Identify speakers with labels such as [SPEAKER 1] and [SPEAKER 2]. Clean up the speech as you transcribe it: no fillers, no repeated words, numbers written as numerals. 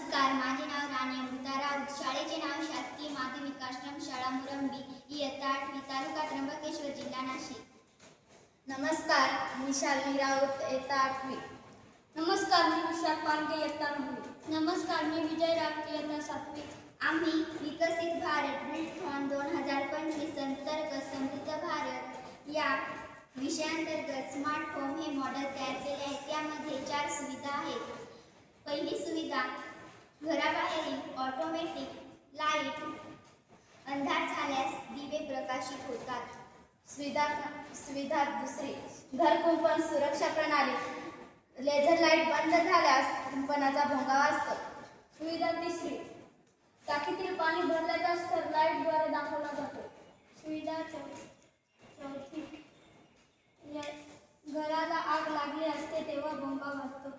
[SPEAKER 1] नमस्कार, माझे नाव राणी अमृता राऊत. शाळेचे नाव शासकीय माध्यमिक आश्रम शाळा मुरंबी, इयत्ता 8वी, तालुका त्र्यंबकेश्वर, जिल्हा नाशिक.
[SPEAKER 2] नमस्कार, मी शालिनी राऊत, इयत्ता 8वी.
[SPEAKER 3] नमस्कार, मी विशाख पानगे, इयत्ता 9वी.
[SPEAKER 4] नमस्कार, मी विजय राऊत, इयत्ता 7वी.
[SPEAKER 1] आम्ही विकसित भारत बिल्डथॉन 2025 अंतर्गत समृद्ध भारत या विषयांतर्गत स्मार्ट होम हे मॉडेल तयार केले आहे. त्यामध्ये 4 सुविधा आहेत. पहिली सुविधा, घराबाहेरील ऑटोमॅटिक लाईट अंधार झाल्यास दिवे प्रकाशित होतात.
[SPEAKER 2] सुविधा दुसरी, घर कुंपण सुरक्षा प्रणाली. लेझर लाईट बंद झाल्यास कुंपणाचा भोंगा वाजतो.
[SPEAKER 3] सुविधा तिसरी, टाकीतील पाणी भरले तर लाईटद्वारे दाखवला जातो.
[SPEAKER 4] सुविधा चौथी, घराला आग लागली असते तेव्हा भोंगा वाजतो.